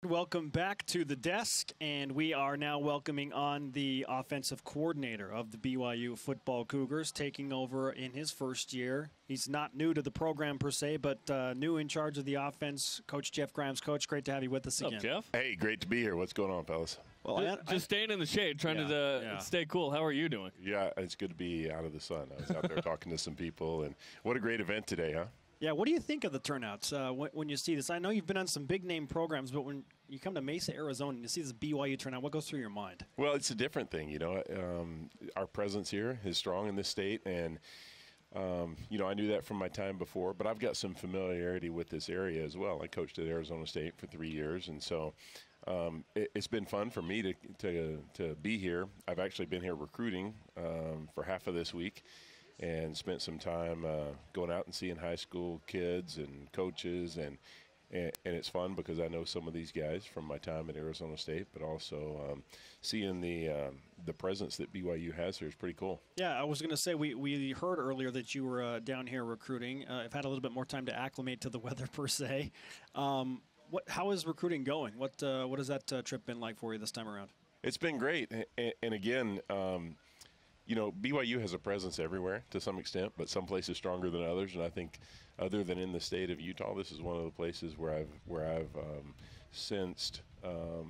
Welcome back to the desk, and we are now welcoming on the offensive coordinator of the BYU football Cougars, taking over in his first year. He's not new to the program per se, but new in charge of the offense, Coach Jeff Grimes. Coach, great to have you with us again. What's up, Jeff? Hey, great to be here. What's going on, fellas? Well, just staying in the shade, trying to stay cool. How are you doing? Yeah, it's good to be out of the sun. I was out there talking to some people, and what a great event today, huh? Yeah, what do you think of the turnouts when you see this? I know you've been on some big-name programs, but when you come to Mesa, Arizona, and you see this BYU turnout, what goes through your mind? Well, it's a different thing, Our presence here is strong in this state, and, I knew that from my time before, but I've got some familiarity with this area as well. I coached at Arizona State for 3 years, and so it's been fun for me to be here. I've actually been here recruiting for half of this week, and spent some time going out and seeing high school kids and coaches, and it's fun because I know some of these guys from my time at Arizona State, but also seeing the presence that BYU has here is pretty cool. Yeah, I was going to say we heard earlier that you were down here recruiting. I've had a little bit more time to acclimate to the weather per se. How is recruiting going? What has that trip been like for you this time around? It's been great, and again. BYU has a presence everywhere to some extent, but some places stronger than others. And I think, other than in the state of Utah, this is one of the places where I've sensed a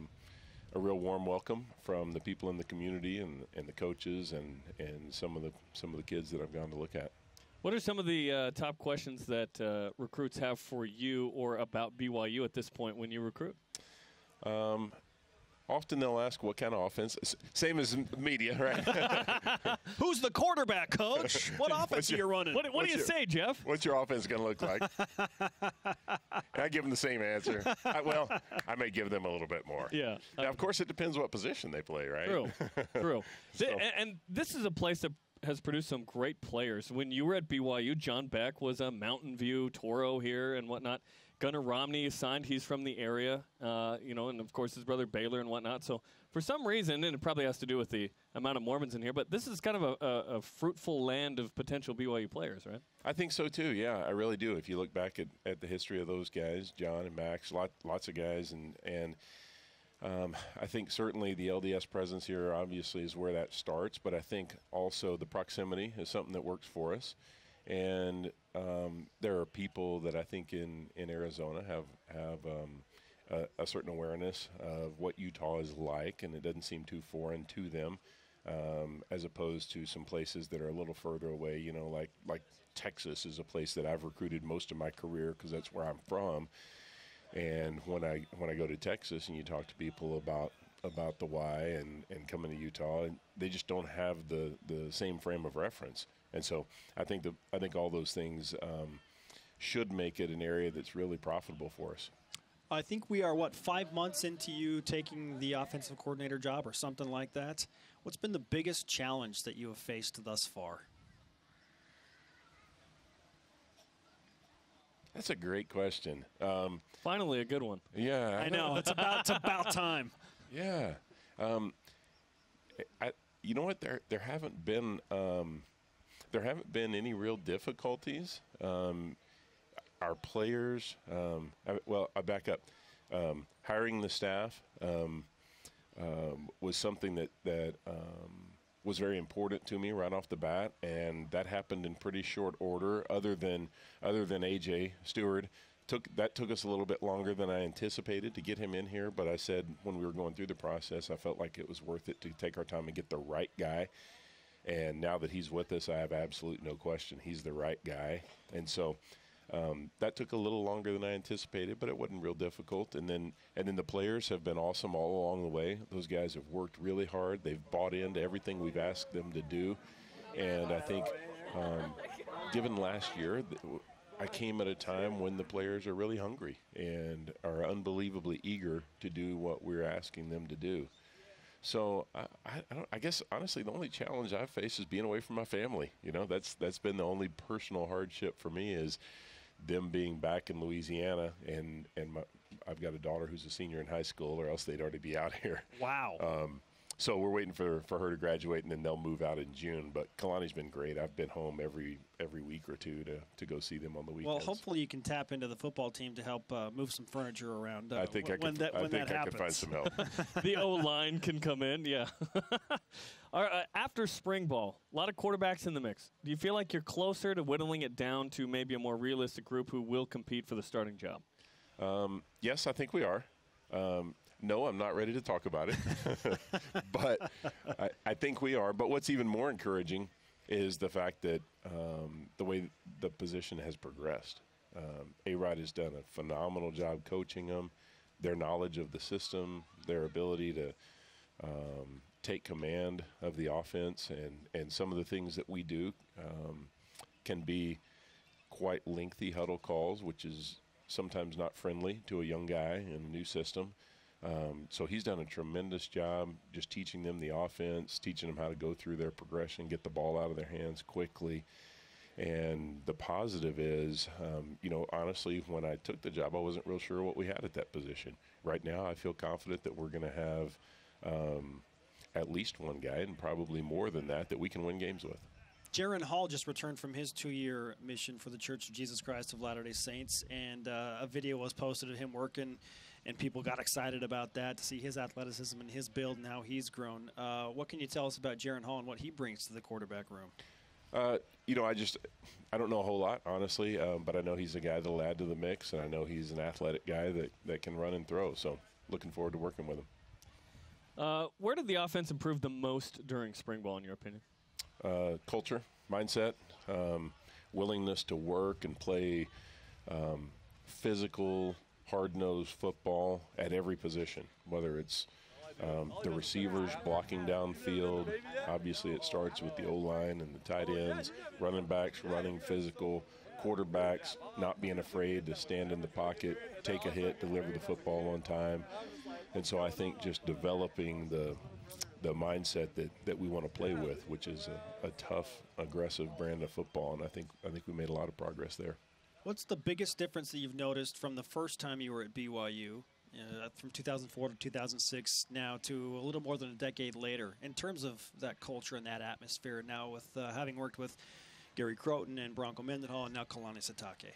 real warm welcome from the people in the community and the coaches and some of the kids that I've gone to look at. What are some of the top questions that recruits have for you or about BYU at this point when you recruit? Often they'll ask what kind of offense. Same as media, right? Who's the quarterback, Coach? What offense are you running? What do you say, Jeff? What's your offense going to look like? And I give them the same answer. I may give them a little bit more. Yeah. Now, of course, it depends what position they play, right? True. So. And this is a place that has produced some great players. When you were at BYU, John Beck was a Mountain View Toro here and whatnot. Gunnar Romney is signed. He's from the area, and, of course, his brother Baylor and whatnot. So for some reason, and it probably has to do with the amount of Mormons in here, but this is kind of a fruitful land of potential BYU players, right? I think so, too. Yeah, I really do. If you look back at the history of those guys, John and Max, lots of guys, and I think certainly the LDS presence here obviously is where that starts, but I think also the proximity is something that works for us. And there are people that I think in Arizona have a certain awareness of what Utah is like, and it doesn't seem too foreign to them, as opposed to some places that are a little further away. Like Texas is a place that I've recruited most of my career because that's where I'm from. And when I go to Texas and you talk to people about the why and coming to Utah, and they just don't have the same frame of reference. And so I think all those things should make it an area that's really profitable for us. I think we are, 5 months into you taking the offensive coordinator job or something like that. What's been the biggest challenge that you have faced thus far? That's a great question. Finally, a good one. Yeah. I know. It's about time. Yeah. You know what? There haven't been any real difficulties. Our players, I back up. Hiring the staff was something that was very important to me right off the bat, and that happened in pretty short order. Other than AJ Stewart, took us a little bit longer than I anticipated to get him in here. But I said when we were going through the process, I felt like it was worth it to take our time and get the right guy. And now that he's with us, I have absolute no question he's the right guy. And so that took a little longer than I anticipated, but it wasn't real difficult. And then the players have been awesome all along the way. Those guys have worked really hard. They've bought into everything we've asked them to do. And I think given last year, I came at a time when the players are really hungry and are unbelievably eager to do what we're asking them to do. So I guess honestly the only challenge I've faced is being away from my family. That's been the only personal hardship for me is them being back in Louisiana, and I've got a daughter who's a senior in high school, or else they'd already be out here. Wow. So we're waiting for her to graduate, and then they'll move out in June. But Kalani's been great. I've been home every week or two to go see them on the weekends. Well, hopefully you can tap into the football team to help move some furniture around. I think I could find some help. The O-line can come in, yeah. All right, after spring ball, a lot of quarterbacks in the mix. Do you feel like you're closer to whittling it down to maybe a more realistic group who will compete for the starting job? Yes, I think we are. No, I'm not ready to talk about it, but I think we are. But what's even more encouraging is the fact that the way the position has progressed. A-Rod has done a phenomenal job coaching them, their knowledge of the system, their ability to take command of the offense, and some of the things that we do can be quite lengthy huddle calls, which is sometimes not friendly to a young guy in a new system. So he's done a tremendous job just teaching them the offense, teaching them how to go through their progression, get the ball out of their hands quickly. And the positive is, honestly, when I took the job, I wasn't real sure what we had at that position. Right now, I feel confident that we're going to have at least one guy, and probably more than that we can win games with. Jarran Hall just returned from his 2-year mission for the Church of Jesus Christ of Latter-day Saints, and a video was posted of him working, and people got excited about that, to see his athleticism and his build and how he's grown. What can you tell us about Jarran Hall and what he brings to the quarterback room? I don't know a whole lot, honestly, but I know he's a guy that'll add to the mix, and I know he's an athletic guy that can run and throw, so looking forward to working with him. Where did the offense improve the most during spring ball, in your opinion? Culture, mindset, willingness to work and play physical, hard-nosed football at every position, whether it's the receivers blocking downfield. Obviously, it starts with the O-line and the tight ends, running backs running physical, quarterbacks not being afraid to stand in the pocket, take a hit, deliver the football on time. And so I think just developing the mindset that we want to play with, which is a tough, aggressive brand of football, and I think we made a lot of progress there. What's the biggest difference that you've noticed from the first time you were at BYU, from 2004 to 2006, now to a little more than a decade later, in terms of that culture and that atmosphere, now with having worked with Gary Croton and Bronco Mendenhall and now Kalani Sitake?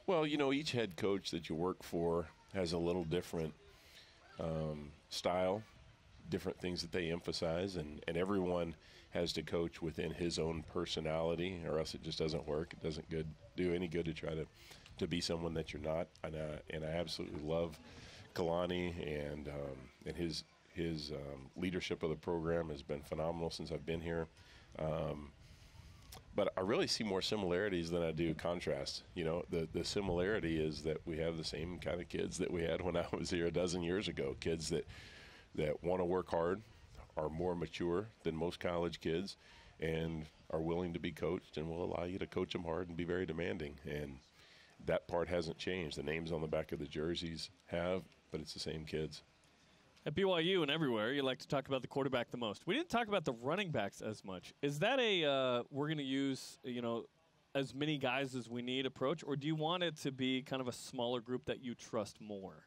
Well, each head coach that you work for has a little different style, different things that they emphasize, and everyone has to coach within his own personality, or else it just doesn't work. It doesn't do any good to try to be someone that you're not. And I absolutely love Kalani, and his leadership of the program has been phenomenal since I've been here. But I really see more similarities than I do contrast. The similarity is that we have the same kind of kids that we had when I was here a dozen years ago, kids that want to work hard, are more mature than most college kids, and are willing to be coached and will allow you to coach them hard and be very demanding. And that part hasn't changed. The names on the back of the jerseys have, but it's the same kids. At BYU and everywhere, you like to talk about the quarterback the most. We didn't talk about the running backs as much. Is that we're going to use, as many guys as we need approach, or do you want it to be kind of a smaller group that you trust more?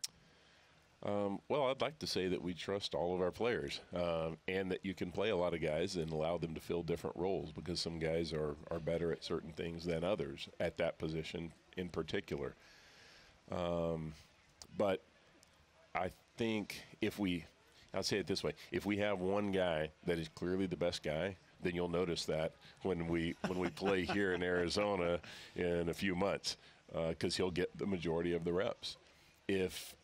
Well, I'd like to say that we trust all of our players, and that you can play a lot of guys and allow them to fill different roles, because some guys are better at certain things than others at that position in particular. But I think I'll say it this way, if we have one guy that is clearly the best guy, then you'll notice that when we play here in Arizona in a few months, because he'll get the majority of the reps. If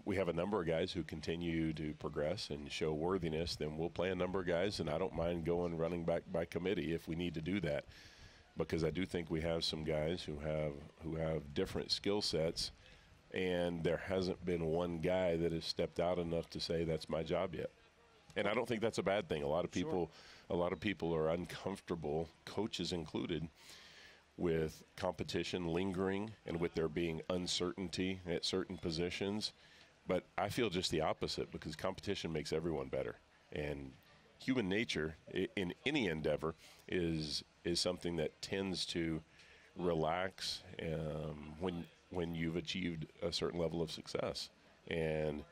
we have a number of guys who continue to progress and show worthiness, then we'll play a number of guys, and I don't mind going running back by committee if we need to do that, because I do think we have some guys who have different skill sets, and there hasn't been one guy that has stepped out enough to say that's my job yet. And I don't think that's a bad thing. A lot of people are uncomfortable, coaches included, with competition lingering and with there being uncertainty at certain positions. But I feel just the opposite, because competition makes everyone better. And human nature in any endeavor is something that tends to relax when you've achieved a certain level of success. And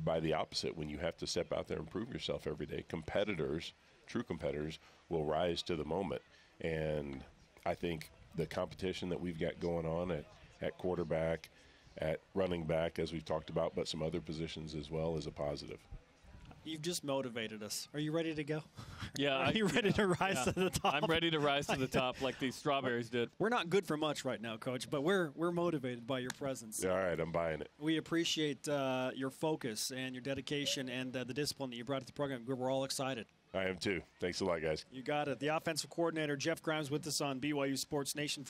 by the opposite, when you have to step out there and prove yourself every day, competitors, true competitors, will rise to the moment. And I think the competition that we've got going on at quarterback, at running back, as we've talked about, but some other positions as well, is a positive. You've just motivated us. Are you ready to go? Yeah. Are you ready to rise to the top? I'm ready to rise to the top like these strawberries did. We're not good for much right now, Coach, but we're motivated by your presence. All right, I'm buying it. We appreciate your focus and your dedication and the discipline that you brought to the program. We're all excited. I am too. Thanks a lot, guys. You got it. The offensive coordinator, Jeff Grimes, with us on BYU Sports Nation.